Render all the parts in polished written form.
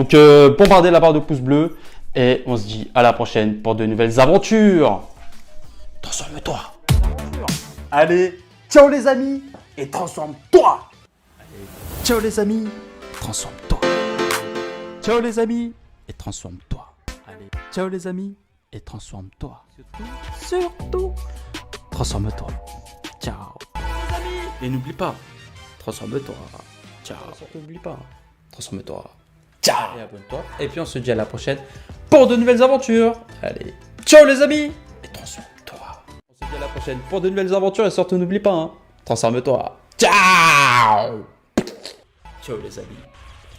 Donc bombardez la barre de pouces bleus et on se dit à la prochaine pour de nouvelles aventures. Transforme-toi. Allez, ciao les amis et transforme-toi. Ciao les amis, transforme-toi. Ciao les amis et transforme-toi. Allez, ciao les amis et transforme-toi. Surtout, transforme-toi. Ciao. Les amis. Et n'oublie pas, transforme-toi. Ciao. Surtout n'oublie pas, transforme-toi. Ciao. Et abonne-toi. Et puis on se dit à la prochaine pour de nouvelles aventures. Allez, ciao les amis et transforme-toi. On se dit à la prochaine pour de nouvelles aventures et surtout n'oublie pas, hein, transforme-toi. Ciao. Ciao les amis.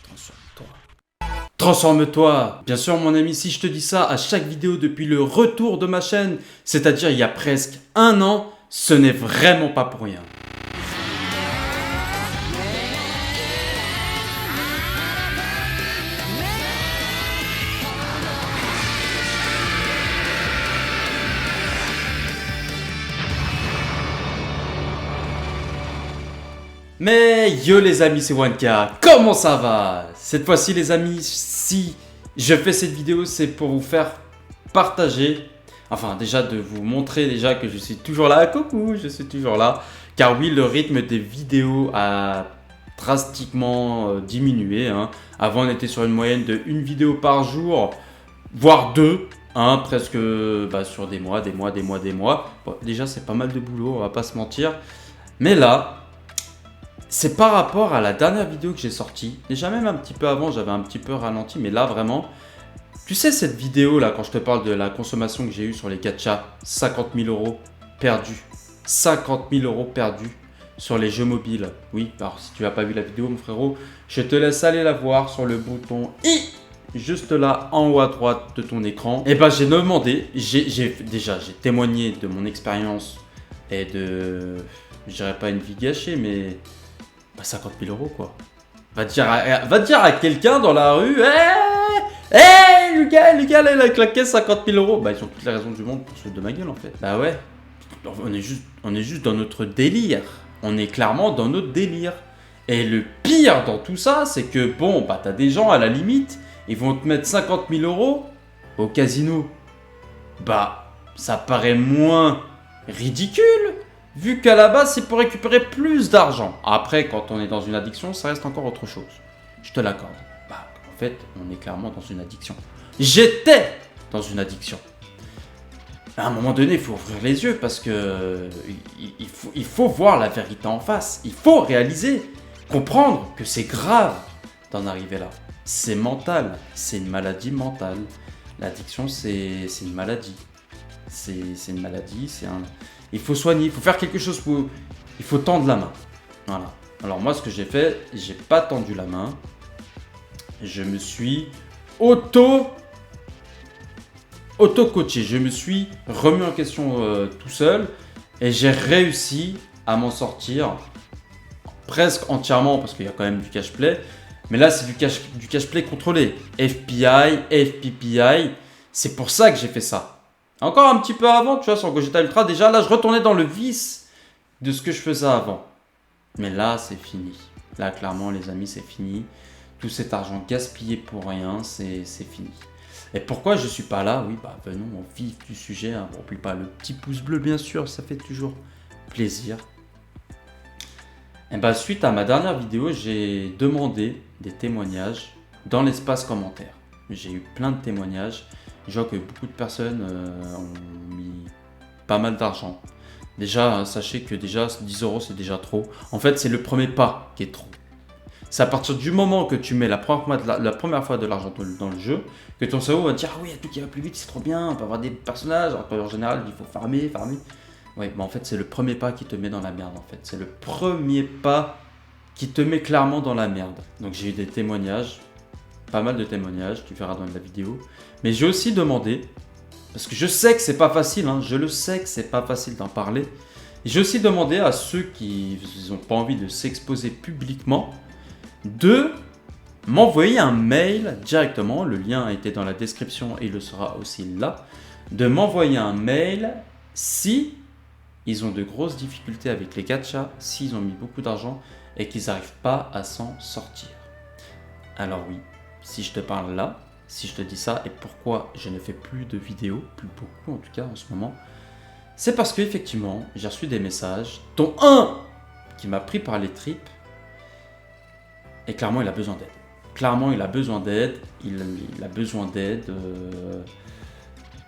Transforme-toi. Transforme-toi. Bien sûr mon ami, si je te dis ça à chaque vidéo depuis le retour de ma chaîne, c'est-à-dire il y a presque 1 an, ce n'est vraiment pas pour rien. Mais yo les amis, c'est Wanka, comment ça va? Cette fois-ci les amis, si je fais cette vidéo, c'est pour vous faire partager, enfin déjà de vous montrer déjà que je suis toujours là, coucou, je suis toujours là. Car oui, le rythme des vidéos a drastiquement diminué, hein. Avant on était sur une moyenne de 1 vidéo par jour, voire 2, hein, presque sur des mois. Bon, déjà c'est pas mal de boulot, on va pas se mentir. Mais là, c'est par rapport à la dernière vidéo que j'ai sortie. Déjà même un petit peu avant, j'avais un petit peu ralenti. Mais là vraiment, tu sais cette vidéo là, quand je te parle de la consommation que j'ai eue sur les gachas, 50 000 € perdus. 50 000 € perdus sur les jeux mobiles. Oui, alors si tu n'as pas vu la vidéo mon frérot, je te laisse aller la voir sur le bouton I. Juste là, en haut à droite de ton écran. Et j'ai demandé, j'ai témoigné de mon expérience et de, je dirais pas une vie gâchée, mais 50 000 € quoi. Va dire à quelqu'un dans la rue, le gars, il a claqué 50 000 €. Ils ont toutes les raisons du monde pour se foutre de ma gueule en fait. Bah ouais, on est juste dans notre délire. On est clairement dans notre délire. Et le pire dans tout ça, c'est que t'as des gens à la limite, ils vont te mettre 50 000 € au casino. Ça paraît moins ridicule. Vu qu'à la base, c'est pour récupérer plus d'argent. Après, quand on est dans une addiction, ça reste encore autre chose. Je te l'accorde. En fait, on est clairement dans une addiction. J'étais dans une addiction. À un moment donné, il faut ouvrir les yeux parce que il faut voir la vérité en face. Il faut réaliser, comprendre que c'est grave d'en arriver là. C'est mental. C'est une maladie mentale. L'addiction, c'est une maladie. C'est une maladie, il faut soigner, il faut faire quelque chose pour... Il faut tendre la main. Voilà. Alors moi, ce que j'ai fait, j'ai pas tendu la main. Je me suis auto-coaché. Je me suis remis en question tout seul. Et j'ai réussi à m'en sortir presque entièrement parce qu'il y a quand même du cash play. Mais là, c'est du cash play contrôlé. FPI, FPPI. C'est pour ça que j'ai fait ça. Encore un petit peu avant, tu vois, sur Gogeta Ultra, déjà là, je retournais dans le vice de ce que je faisais avant. Mais là, c'est fini. Là, clairement, les amis, c'est fini. Tout cet argent gaspillé pour rien, c'est fini. Et pourquoi je suis pas là? Oui, venons au vif du sujet. Hein. N'oublie pas le petit pouce bleu, bien sûr, ça fait toujours plaisir. Et suite à ma dernière vidéo, j'ai demandé des témoignages dans l'espace commentaire. J'ai eu plein de témoignages. Je vois que beaucoup de personnes ont mis pas mal d'argent. Déjà, sachez que 10 € c'est déjà trop. En fait, c'est le premier pas qui est trop. C'est à partir du moment que tu mets la première fois de l'argent dans le jeu, que ton cerveau va dire « Ah oui, il y a tout qui va plus vite, c'est trop bien, on peut avoir des personnages. » En général, il faut farmer. Oui, en fait, c'est le premier pas qui te met dans la merde. En fait, c'est le premier pas qui te met clairement dans la merde. Donc j'ai eu des témoignages. Pas mal de témoignages, tu verras dans la vidéo. Mais j'ai aussi demandé, parce que je sais que c'est pas facile, hein, je le sais que c'est pas facile d'en parler. J'ai aussi demandé à ceux qui n'ont pas envie de s'exposer publiquement de m'envoyer un mail directement. Le lien a été dans la description et il le sera aussi là. De m'envoyer un mail si ils ont de grosses difficultés avec les gachas, s'ils ont mis beaucoup d'argent et qu'ils n'arrivent pas à s'en sortir. Alors oui, si je te parle là, si je te dis ça, et pourquoi je ne fais plus de vidéos, plus beaucoup en tout cas en ce moment, c'est parce qu'effectivement, j'ai reçu des messages, dont un qui m'a pris par les tripes, et clairement il a besoin d'aide. Clairement il a besoin d'aide, il a besoin d'aide,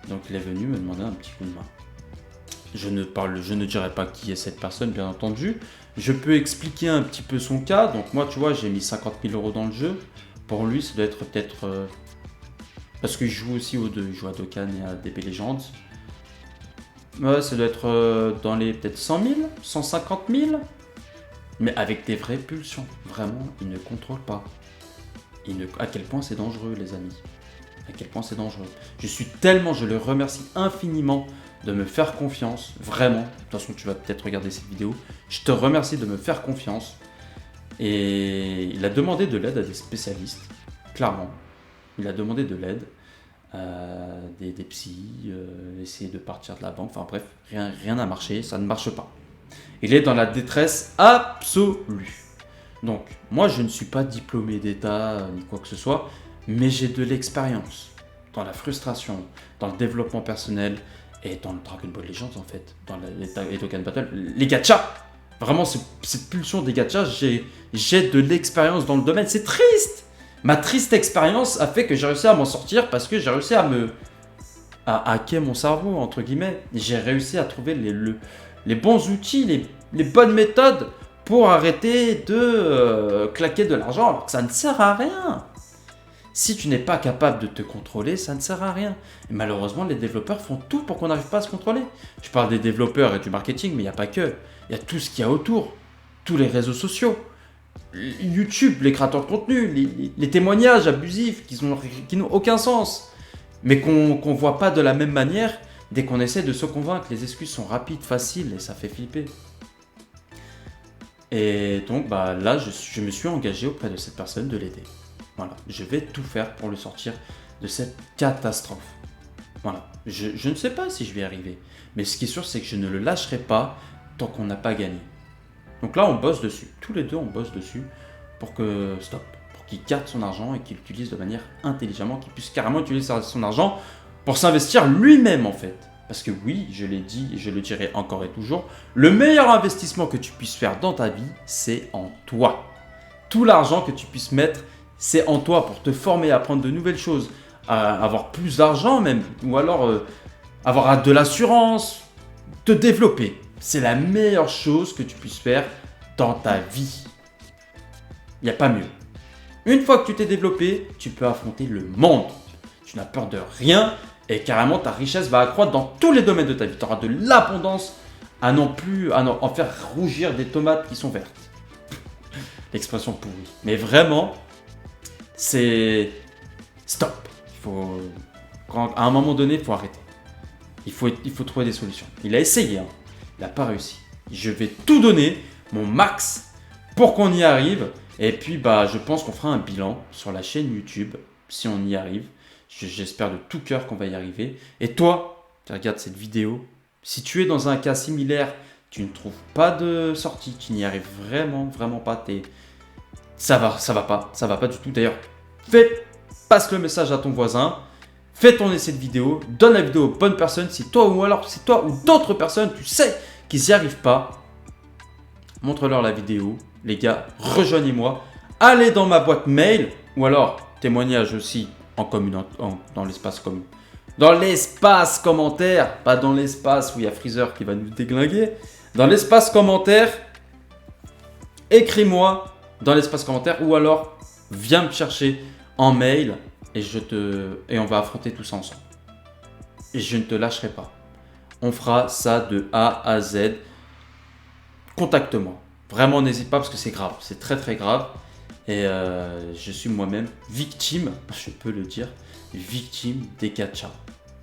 donc il est venu me demander un petit coup de main. Je ne dirai pas qui est cette personne, bien entendu. Je peux expliquer un petit peu son cas. Donc moi, tu vois, j'ai mis 50 000 € dans le jeu. Pour lui, ça doit être peut-être... parce qu'il joue aussi aux deux. Il joue à Dokkan et à DB Legends. Ouais, ça doit être dans les peut-être 100 000, 150 000. Mais avec des vraies pulsions. Vraiment, il ne contrôle pas. À quel point c'est dangereux, les amis. À quel point c'est dangereux. Je le remercie infiniment de me faire confiance, vraiment. De toute façon, tu vas peut-être regarder cette vidéo. Je te remercie de me faire confiance. Et il a demandé de l'aide à des spécialistes, clairement. Il a demandé de l'aide à des psys, essayer de partir de la banque. Enfin bref, rien n'a marché, ça ne marche pas. Il est dans la détresse absolue. Donc, moi, je ne suis pas diplômé d'État ni quoi que ce soit, mais j'ai de l'expérience dans la frustration, dans le développement personnel, et dans le Dragon Ball Legends en fait, dans les Dokkan Battle, les gachas. Vraiment, cette pulsion des gachas, j'ai de l'expérience dans le domaine. C'est triste. Ma triste expérience a fait que j'ai réussi à m'en sortir parce que j'ai réussi à hacker mon cerveau, entre guillemets. J'ai réussi à trouver les bons outils, les bonnes méthodes pour arrêter de claquer de l'argent alors que ça ne sert à rien. Si tu n'es pas capable de te contrôler, ça ne sert à rien. Et malheureusement, les développeurs font tout pour qu'on n'arrive pas à se contrôler. Je parle des développeurs et du marketing, mais il n'y a pas que. Il y a tout ce qu'il y a autour. Tous les réseaux sociaux. YouTube, les créateurs de contenu, les témoignages abusifs qui n'ont aucun sens. Mais qu'on ne voit pas de la même manière dès qu'on essaie de se convaincre. Les excuses sont rapides, faciles et ça fait flipper. Et donc là, je me suis engagé auprès de cette personne de l'aider. Voilà, je vais tout faire pour le sortir de cette catastrophe. Voilà, je ne sais pas si je vais y arriver. Mais ce qui est sûr, c'est que je ne le lâcherai pas tant qu'on n'a pas gagné. Donc là, on bosse dessus. Tous les deux, on bosse dessus pour qu'il garde son argent et qu'il l'utilise de manière intelligemment, qu'il puisse carrément utiliser son argent pour s'investir lui-même en fait. Parce que oui, je l'ai dit et je le dirai encore et toujours, le meilleur investissement que tu puisses faire dans ta vie, c'est en toi. Tout l'argent que tu puisses mettre, c'est en toi pour te former, apprendre de nouvelles choses, avoir plus d'argent même, ou alors avoir de l'assurance, te développer. C'est la meilleure chose que tu puisses faire dans ta vie. Il n'y a pas mieux. Une fois que tu t'es développé, tu peux affronter le monde. Tu n'as peur de rien et carrément ta richesse va accroître dans tous les domaines de ta vie. Tu auras de l'abondance à en faire rougir des tomates qui sont vertes. L'expression pourrie. Mais vraiment, c'est stop. À un moment donné, il faut arrêter. Il faut trouver des solutions. Il a essayé, hein. Il n'a pas réussi. Je vais tout donner, mon max, pour qu'on y arrive. Et puis, je pense qu'on fera un bilan sur la chaîne YouTube, si on y arrive. J'espère de tout cœur qu'on va y arriver. Et toi, tu regardes cette vidéo, si tu es dans un cas similaire, tu ne trouves pas de sortie, tu n'y arrives vraiment pas, ça va pas du tout. D'ailleurs, passe le message à ton voisin, fais tourner cette vidéo, donne la vidéo aux bonnes personnes. Si toi ou d'autres personnes, tu sais qu'ils n'y arrivent pas, montre-leur la vidéo. Les gars, rejoignez-moi, allez dans ma boîte mail ou alors témoignage aussi dans l'espace commun. Dans l'espace commentaire, pas dans l'espace où il y a Freezer qui va nous déglinguer. Dans l'espace commentaire, écris-moi dans l'espace commentaire ou alors viens me chercher en mail et on va affronter tout ça ensemble. Et je ne te lâcherai pas. On fera ça de A à Z. Contacte-moi. Vraiment, n'hésite pas parce que c'est grave. C'est très très grave. Et je suis moi-même victime, je peux le dire, victime des gachas.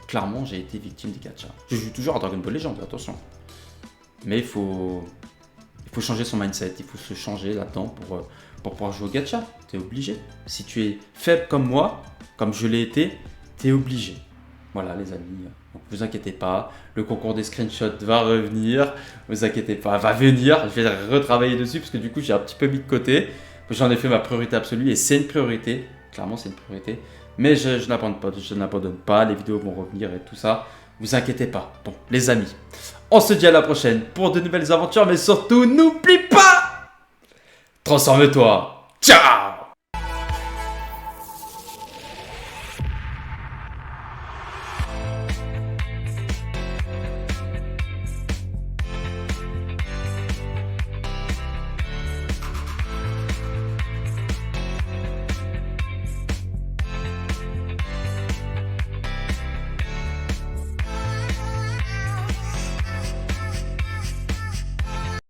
Clairement, j'ai été victime des gachas. Je joue toujours à Dragon Ball Legends, attention. Mais il faut changer son mindset, il faut se changer là-dedans pour pouvoir jouer au gacha. Tu es obligé. Si tu es faible comme moi, comme je l'ai été, tu es obligé. Voilà les amis, donc vous inquiétez pas, le concours des screenshots va revenir, vous inquiétez pas, va venir, je vais retravailler dessus parce que du coup j'ai un petit peu mis de côté. J'en ai fait ma priorité absolue et c'est une priorité. clairement c'est une priorité. Mais je n'abandonne pas, les vidéos vont revenir et tout ça. Vous inquiétez pas. Bon, les amis, on se dit à la prochaine pour de nouvelles aventures, mais surtout, n'oublie pas, transforme-toi. Ciao!